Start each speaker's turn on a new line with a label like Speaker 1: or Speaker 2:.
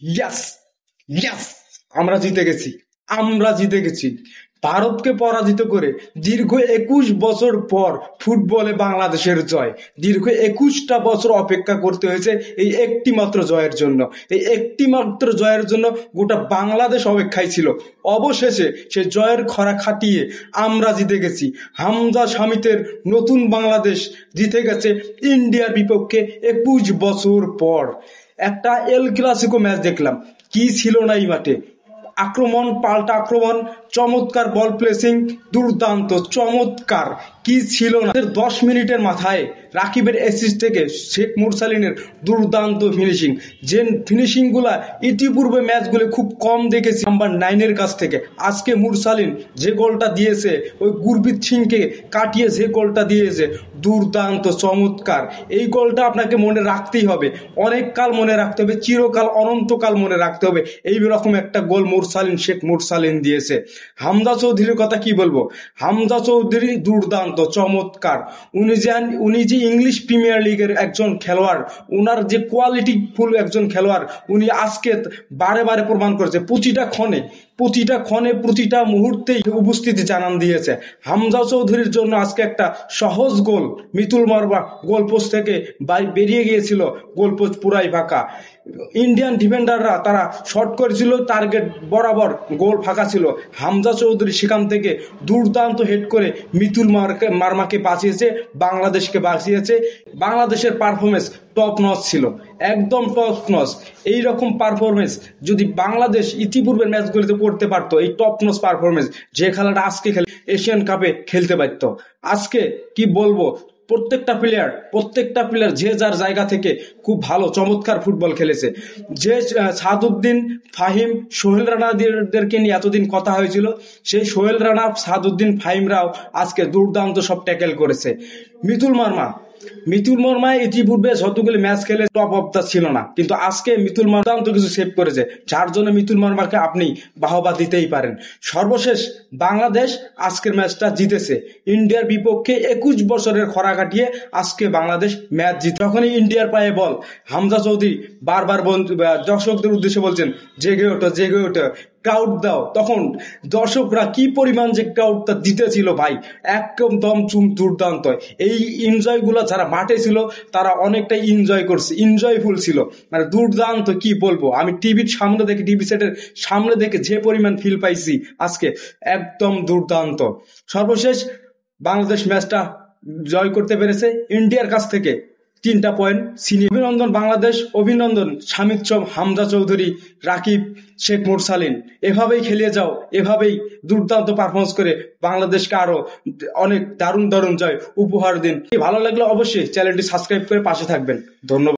Speaker 1: ইয়াস, ইয়াস, আমরা জিতে গেছি, আমরা জিতে গেছি। ভারতকে পরাজিত করে দীর্ঘ 21 বছর পর ফুটবলে বাংলাদেশের জয়। দীর্ঘ 21টা বছর অপেক্ষা করতে হয়েছে এই একটি মাত্র জয়ের জন্য। এই একটি মাত্র জয়ের জন্য গোটা বাংলাদেশ অপেক্ষায় ছিল। অবশেষে সে জয়ের খরা খাটিয়ে আমরা জিতে গেছি। হামজা শামিতের নতুন বাংলাদেশ জিতে গেছে ইন্ডিয়ার বিপক্ষে 21 বছর পর। একটা এল ক্লাসিকো ম্যাচ দেখলাম, কি ছিল না এই মাঠে। আক্রমণ, পাল্টা আক্রমণ, চমৎকার বল প্লেসিং, দুর্দান্ত, চমৎকার, কি ছিল না। 10 মিনিটের মাথায় রাকিবের অ্যাসিস্ট থেকে শেখ মুরসালিনের দুর্দান্ত ফিনিশিং, যে ফিনিশিংগুলা ইতিপূর্বে ম্যাচগুলো খুব কম দেখেছি নাম্বার 9-এর কাছ থেকে। আজকে মুরসালিন যে গোলটা দিয়েছে, ওই গুরপ্রীত সিংকে কাটিয়ে যে গোলটা দিয়েছে, দুর্দান্ত, চমৎকার। এই গোলটা আপনাকে মনে রাখতেই হবে, অনেক কাল মনে রাখতে হবে, চিরকাল, অনন্তকাল মনে রাখতে হবে। এই রকম একটা গোল শেখ মুরসালিন দিয়েছে। হামজা চৌধুরীর কথা কি বলবো, হামজা চৌধুরী দুর্দান্ত, চমৎকার। উনি যে ইংলিশ প্রিমিয়ার লিগের একজন খেলোয়াড়, উনার যে কোয়ালিটি ফুল একজন খেলোয়াড়, উনি আজকে বারে বারে প্রমাণ করেছে। প্রতিটা ক্ষণে প্রতিটা মুহূর্তেই উপস্থিতি জানান দিয়েছে। হামজা চৌধুরীর জন্য আজকে একটা সহজ গোল, মিতুল মারবা গোলপোস্ট থেকে বেরিয়ে গিয়েছিল, গোলপোস্ট পুরাই ফাঁকা। ইন্ডিয়ান ডিফেন্ডাররা তারা শট করেছিল, টার্গেট বরাবর গোল ফাঁকা ছিল। হামজা চৌধুরী সেখান থেকে দুর্দান্ত হেড করে মিতুল মারমাকে বাঁচিয়েছে, বাংলাদেশকে বাঁচিয়েছে। বাংলাদেশের পারফরমেন্স টপ নচ ছিল, একদম টপ নচ। এইরকম পারফরমেন্স যদি বাংলাদেশ ইতিপূর্বের ম্যাচগুলিতে করতে পারতো, এই টপ নচ পারফরমেন্স, যে খেলাটা আজকে এশিয়ান কাপে খেলতে পারতো। আজকে কি বলবো, প্রত্যেকটা প্লেয়ার যে যার জায়গা থেকে খুব ভালো চমৎকার ফুটবল খেলেছে। যে সাদউদ্দিন, ফাহিম, সোহেল রানাদেরকে নিয়ে এতদিন কথা হয়েছিল, সেই সোহেল রানা, সাদউদ্দিন, ফাহিমরাও আজকে দুর্দান্ত সব ট্যাকেল করেছে। মিতুল মার্মা ইতিপূর্বে যতগুলি ম্যাচ খেলে টপ অফ দা ছিল না, কিন্তু আজকে মিতুল মার্মা তো কিছু সেভ করেছে, যার জন্য মিতুল মার্মাকে আপনি বাহবা দিতেই পারেন। সর্বশেষ বাংলাদেশ আজকের ম্যাচটা জিতেছে ইন্ডিয়ার বিপক্ষে। 21 বছরের খরা কাটিয়ে আজকে বাংলাদেশ ম্যাচ জিতে। যখনই ইন্ডিয়ার পায়ে বল, হামজা চৌধুরী বারবার দর্শকদের উদ্দেশ্যে বলছেন, জেগে ওঠো, জেগে ওঠো, ক্রাউড দাও। তখন দর্শকরা কি পরিমাণ যে ক্রাউডটা দিতেছিল ভাই, একদম দুর্দান্ত। এই এনজয় গুলা যারা মাঠে ছিল তারা অনেকটা এনজয় করছে, এনজয়ফুল ছিল, মানে দুর্দান্ত। কি বলবো, আমি টিভির সামনে দেখে, টিভি সেটের সামনে দেখে যে পরিমাণ ফিল পাইছি আজকে, একদম দুর্দান্ত। সর্বশেষ বাংলাদেশ ম্যাচটা জয় করতে পেরেছে ইন্ডিয়ার কাছ থেকে 3টা পয়েন্ট ছিনিয়ে। অভিনন্দন বাংলাদেশ, অভিনন্দন শামিত, হামজা চৌধুরী, রাকিব, শেখ মুরসালিন। এভাবেই খেলিয়ে যাও, এভাবেই দুর্দান্ত পারফরমেন্স করে বাংলাদেশকে আরো অনেক দারুণ দারুণ জয় উপহার দিন। ভালো লাগলে অবশ্যই চ্যানেলটি সাবস্ক্রাইব করে পাশে থাকবেন। ধন্যবাদ।